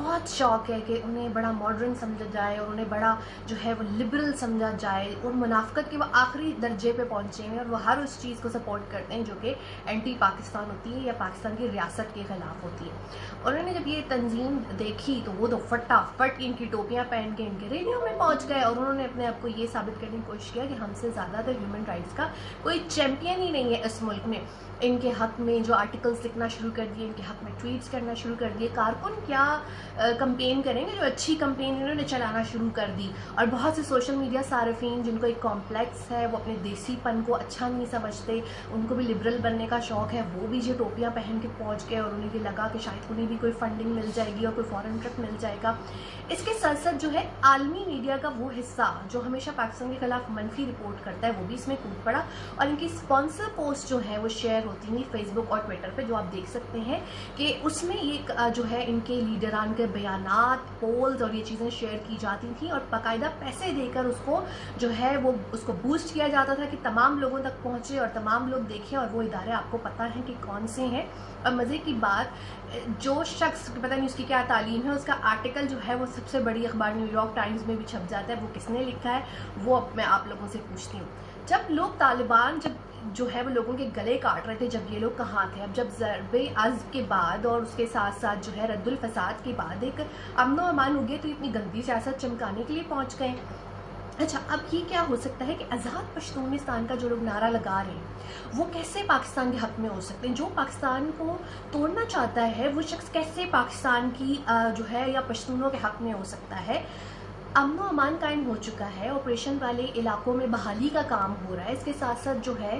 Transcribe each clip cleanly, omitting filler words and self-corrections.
بہت شوق ہے کہ انہیں بڑا ماڈرن سمجھا جائے اور انہیں بڑا جو ہے وہ لبرل سمجھا جائے، اور منافقت کے وہ آخری درجے پہ پہنچے ہیں، اور وہ ہر اس چیز کو سپورٹ کرتے ہیں جو کہ اینٹی پاکستان ہوتی ہے یا پاکستان کی ریاست کے خلاف ہوتی ہے۔ انہوں نے جب یہ تنظیم دیکھی تو وہ تو فٹافٹ ان کی ٹوپیاں پہن کے ان کے ریڈیو میں پہنچ گئے، اور انہوں نے اپنے آپ کو یہ ثابت کرنے کی کوشش کیا کہ ہم سے زیادہ تو ہیومن رائٹس کا کوئی چیمپئن ہی نہیں ہے اس ملک میں۔ ان کے حق میں جو آرٹیکلس لکھنا شروع کر دیے، ان کے حق میں ٹویٹس کرنا شروع کر دیے۔ کارکن کیا کمپین کریں گے، جو اچھی کمپین انہوں نے چلانا شروع کر دی، اور بہت سے سوشل میڈیا صارفین جن کو ایک کمپلیکس ہے، وہ اپنے دیسی پن کو اچھا نہیں سمجھتے، ان کو بھی لبرل بننے کا شوق ہے، وہ بھی جو ٹوپیاں پہن کے پہنچ گئے، اور انہیں یہ لگا کہ شاید انہیں بھی کوئی فنڈنگ مل جائے گی اور کوئی فورن ٹرپ مل جائے گا۔ اس کے ساتھ ساتھ جو ہے عالمی میڈیا کا وہ حصہ جو ہمیشہ پاکستان کے خلاف منفی رپورٹ کرتا ہے، وہ بھی اس میں کود پڑا، اور ان کی اسپانسر پوسٹ جو ہیں وہ شیئر ہوتی ہیں فیس بک اور ٹویٹر پہ، جو آپ دیکھ سکتے ہیں کہ اس میں یہ جو ہے ان کے لیڈران کے بیانات، پولز اور یہ چیزیں شیئر کی جاتی تھیں، اور باقاعدہ پیسے دے کر اس کو جو ہے وہ اس کو بوسٹ کیا جاتا تھا کہ تمام لوگوں تک پہنچے اور تمام لوگ دیکھیں، اور وہ ادارے آپ کو پتہ ہیں کہ کون سے ہیں۔ اور مزے کی بات، جو شخص پتہ نہیں اس کی کیا تعلیم ہے، اس کا آرٹیکل جو ہے وہ سب سے بڑی اخبار نیو یارک ٹائمز میں بھی چھپ جاتا ہے، وہ کس نے لکھا ہے وہ اب میں آپ لوگوں سے پوچھتی ہوں۔ جب لوگ طالبان جو ہے وہ لوگوں کے گلے کاٹ رہے تھے، جب یہ لوگ کہاں تھے؟ اب جب ضرب عضب کے بعد اور اس کے ساتھ ساتھ جو ہے رد الفساد کے بعد ایک امن و امان ہو گیا، تو اتنی گندی سیاست چمکانے کے لیے پہنچ گئے۔ اچھا، اب یہ کیا ہو سکتا ہے کہ آزاد پشتونستان کا جو لوگ نعرہ لگا رہے ہیں وہ کیسے پاکستان کے حق میں ہو سکتے ہیں؟ جو پاکستان کو توڑنا چاہتا ہے وہ شخص کیسے پاکستان کی جو ہے یا پشتونوں کے حق میں ہو سکتا ہے؟ امن و امان قائم ہو چکا ہے، آپریشن والے علاقوں میں بحالی کا کام ہو رہا ہے، اس کے ساتھ ساتھ جو ہے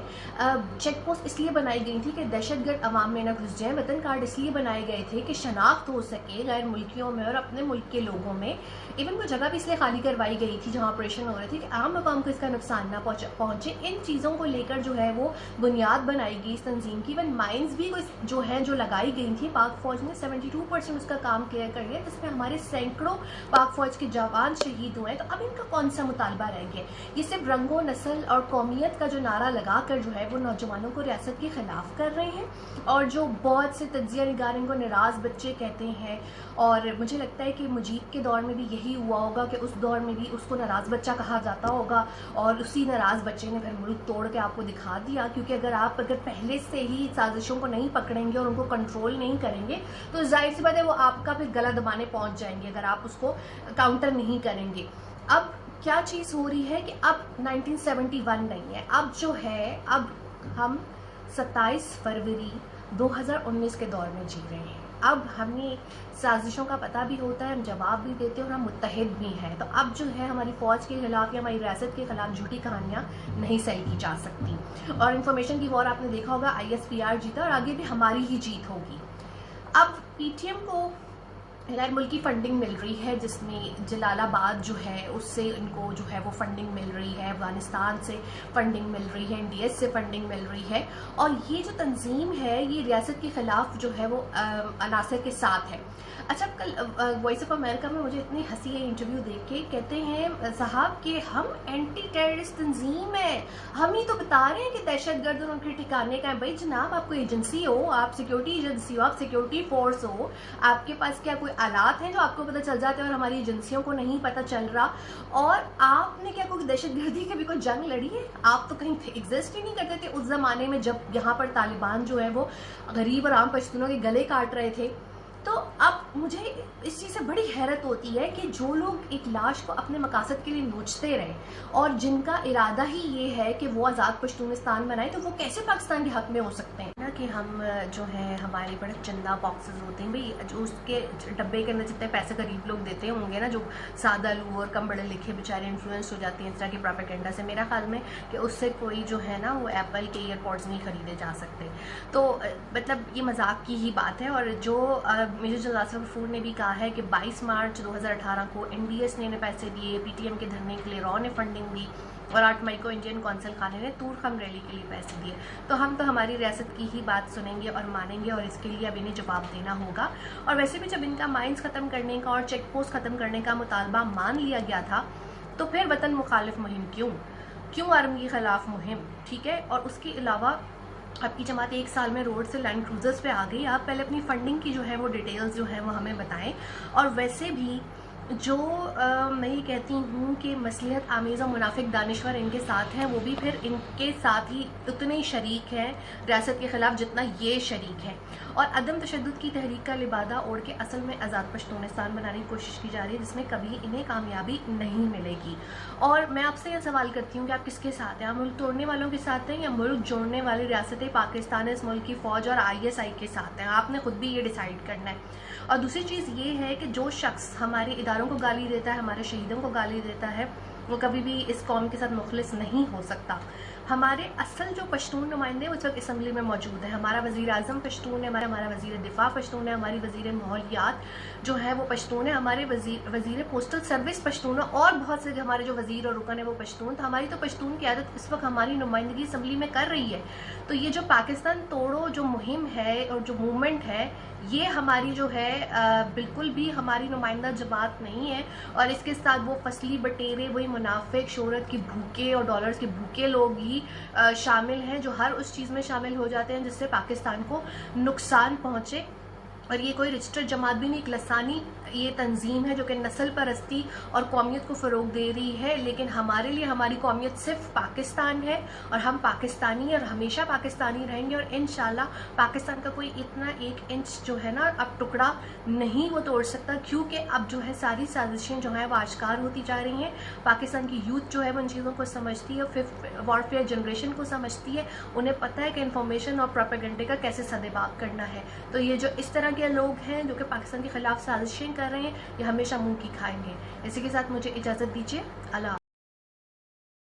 چیک پوسٹ اس لیے بنائی گئی تھی کہ دہشت گرد عوام میں نہ گھس جائیں، وطن کارڈ اس لیے بنائے گئے تھے کہ شناخت ہو سکے غیر ملکیوں میں اور اپنے ملک کے لوگوں میں۔ ایون وہ جگہ بھی اس لیے خالی کروائی گئی تھی جہاں آپریشن ہو رہے تھے کہ عام عوام کو اس کا نقصان نہ پہنچے۔ ان چیزوں کو لے کر جو ہے وہ بنیاد بنائی گئی اس تنظیم کی۔ ایون مائنز بھی جو ہیں جو لگائی گئی تھیں، پاک فوج نے 72% اس کا کام کلیئر کر لیا، جس میں ہمارے سینکڑوں پاک فوج کے جوان شہید ہوئے۔ تو اب ان کا کون سا مطالبہ رہ گیا؟ یہ صرف رنگ و نسل اور قومیت کا جو نعرہ لگا کر جو ہے وہ نوجوانوں کو ریاست کے خلاف کر رہے ہیں، اور جو بہت سے تجزیہ نگاروں کو ناراض بچے کہتے ہیں، اور مجھے لگتا ہے کہ مجید کے دور میں بھی یہی ہوا ہوگا کہ اس دور میں بھی اس کو ناراض بچہ کہا جاتا ہوگا، اور اسی ناراض بچے نے پھر ملک توڑ کے آپ کو دکھا دیا۔ کیونکہ اگر پہلے سے ہی سازشوں کو نہیں پکڑیں گے اور ان کو کنٹرول نہیں کریں گے تو ظاہر سی بات ہے وہ آپ کا پھر گلا دبانے پہنچ جائیں گے اگر آپ اس کو کاؤنٹر نہیں کریں گے۔ اب کیا چیز ہو رہی ہے کہ اب 1971 نہیں ہے، اب جو ہے اب ہم 27 فروری 2019 کے دور میں جی رہے ہیں۔ اب ہمیں سازشوں کا پتہ بھی ہوتا ہے، ہم جواب بھی دیتے ہیں اور ہم متحد بھی ہیں۔ تو اب جو ہے ہماری فوج کے خلاف یا ہماری ریاست کے خلاف جھوٹی کہانیاں نہیں سہی کی جا سکتی۔ اور انفارمیشن کی وار آپ نے دیکھا ہوگا، ISPR جیتا اور آگے بھی ہماری ہی جیت ہوگی۔ اب PTM کو غیر ملکی فنڈنگ مل رہی ہے، جس میں جلال آباد جو ہے اس سے ان کو جو ہے وہ فنڈنگ مل رہی ہے، افغانستان سے فنڈنگ مل رہی ہے، NDS سے فنڈنگ مل رہی ہے، اور یہ جو تنظیم ہے یہ ریاست کے خلاف جو ہے وہ عناصر کے ساتھ ہے۔ اچھا، کل وائس آف امریکہ میں مجھے اتنی ہنسی ہے انٹرویو دیکھ کے، کہتے ہیں صاحب کہ ہم اینٹی ٹیررسٹ تنظیم ہیں، ہم ہی تو بتا رہے ہیں کہ دہشت گرد اور ان کے ٹھکانے کا ہے۔ بھائی جناب، آپ کو ایجنسی ہو، آپ سیکورٹی ایجنسی ہو، آپ سیکورٹی فورس ہو، آپ کے پاس کیا کوئی آلات ہیں جو آپ کو پتہ چل جاتے ہیں اور ہماری ایجنسیوں کو نہیں پتہ چل رہا؟ اور آپ نے کیا کوئی دہشت گردی کی بھی کوئی جنگ لڑی ہے؟ آپ تو کہیں ایگزسٹ ہی نہیں کرتے تھے اس زمانے میں جب یہاں پر طالبان جو ہے وہ غریب اور عام پشتونوں کے گلے کاٹ رہے تھے۔ تو اب مجھے اس چیز سے بڑی حیرت ہوتی ہے کہ جو لوگ ایک لاش کو اپنے مقاصد کے لیے نوچتے رہے اور جن کا ارادہ ہی یہ ہے کہ وہ آزاد پشتونستان بنائے، تو وہ کیسے پاکستان کے حق میں ہو سکتے ہیں؟ کہ ہم جو ہے ہمارے بڑے چندہ باکسز ہوتے ہیں، بھئی جو اس کے ڈبے کے اندر جتنے پیسے غریب لوگ دیتے ہوں گے نا، جو سادہ لوگ اور کم پڑھے لکھے بیچارے انفلوئنس ہو جاتے ہیں اس طرح کے پروپیگنڈا سے، میرا خیال میں کہ اس سے کوئی جو ہے نا وہ ایپل کے ایئر پوڈز نہیں خریدے جا سکتے۔ تو مطلب یہ مذاق کی ہی بات ہے۔ اور جو میجر جنرل آصف غفور نے بھی کہا ہے کہ 22 مارچ 2018 کو NDS نے پیسے دیے، PTM کے دھرنے کے لیے نے فنڈنگ دی، اور 8 مئی کو انڈین کونسل خانے نے طور خم ریلی کے لیے پیسے دیے۔ تو ہم تو ہماری ریاست کی ہی بات سنیں گے اور مانیں گے، اور اس کے لیے اب انہیں جواب دینا ہوگا۔ اور ویسے بھی جب ان کا مائنز ختم کرنے کا اور چیک پوسٹ ختم کرنے کا مطالبہ مان لیا گیا تھا، تو پھر وطن مخالف مہم کیوں آرمی کے خلاف مہم؟ ٹھیک ہے، اور اس کے علاوہ آپ کی جماعت 1 سال میں روڈ سے لینڈ کروزرز پہ آ گئی. آپ پہلے اپنی فنڈنگ کی جو ہے وہ ڈیٹیلز جو ہے وہ ہمیں بتائیں. اور ویسے بھی جو میں یہ کہتی ہوں کہ مصلحت آمیز و منافق دانشور ان کے ساتھ ہیں، وہ بھی پھر ان کے ساتھ ہی اتنے ہی شریک ہیں ریاست کے خلاف جتنا یہ شریک ہیں. اور عدم تشدد کی تحریک کا لبادہ اوڑھ کے اصل میں آزاد پشتونستان بنانے کی کوشش کی جا رہی ہے، جس میں کبھی انہیں کامیابی نہیں ملے گی. اور میں آپ سے یہ سوال کرتی ہوں کہ آپ کس کے ساتھ ہیں؟ آپ ملک توڑنے والوں کے ساتھ ہیں یا ملک جوڑنے والی ریاست پاکستان اس ملک کی فوج اور ISI کے ساتھ ہیں؟ آپ نے خود بھی یہ ڈیسائیڈ کرنا ہے. اور دوسری چیز یہ ہے کہ جو شخص ہمارے اداروں کو گالی دیتا ہے، ہمارے شہیدوں کو گالی دیتا ہے، وہ کبھی بھی اس قوم کے ساتھ مخلص نہیں ہو سکتا. ہمارے اصل جو پشتون نمائندے اس وقت اسمبلی میں موجود ہیں. ہمارا وزیر اعظم پشتون ہے، ہمارا وزیر دفاع پشتون ہے، ہماری وزیر ماحولیات جو ہے وہ پشتون ہے، ہمارے وزیر پوسٹل سروس پشتون ہے، اور بہت سے ہمارے جو وزیر اور رکن ہیں وہ پشتون. تو ہماری تو پشتون قیادت اس وقت ہماری نمائندگی اسمبلی میں کر رہی ہے. تو یہ جو پاکستان توڑو جو مہم ہے اور جو موومنٹ ہے، یہ ہماری جو ہے بالکل بھی ہماری نمائندہ جماعت نہیں ہے. اور اس کے ساتھ وہ فصلی بٹیرے، وہی منافق، شہرت کے بھوکے اور ڈالرز کے بھوکے لوگ ہی شامل ہیں، جو ہر اس چیز میں شامل ہو جاتے ہیں جس سے پاکستان کو نقصان پہنچے. اور یہ کوئی رجسٹرڈ جماعت بھی نہیں، ایک لسانی یہ تنظیم ہے جو کہ نسل پرستی اور قومیت کو فروغ دے رہی ہے. لیکن ہمارے لیے ہماری قومیت صرف پاکستان ہے، اور ہم پاکستانی ہیں اور ہمیشہ پاکستانی رہیں گے. اور انشاءاللہ پاکستان کا کوئی اتنا 1 انچ جو ہے نا اب ٹکڑا نہیں وہ توڑ سکتا، کیونکہ اب جو ہے ساری سازشیں جو ہیں وہ آشکار ہوتی جا رہی ہیں. پاکستان کی یوتھ جو ہے وہ ان چیزوں کو سمجھتی ہے، 5th وارفیئر جنریشن کو سمجھتی ہے. انہیں پتہ ہے کہ انفارمیشن اور پروپیگنڈے کا کیسے سدباب کرنا ہے. تو یہ جو اس طرح کے لوگ ہیں جو کہ پاکستان کے خلاف سازشیں کر رہے ہیں، یہ ہمیشہ منہ کی کھائیں گے. اسی کے ساتھ مجھے اجازت دیجیے. اللہ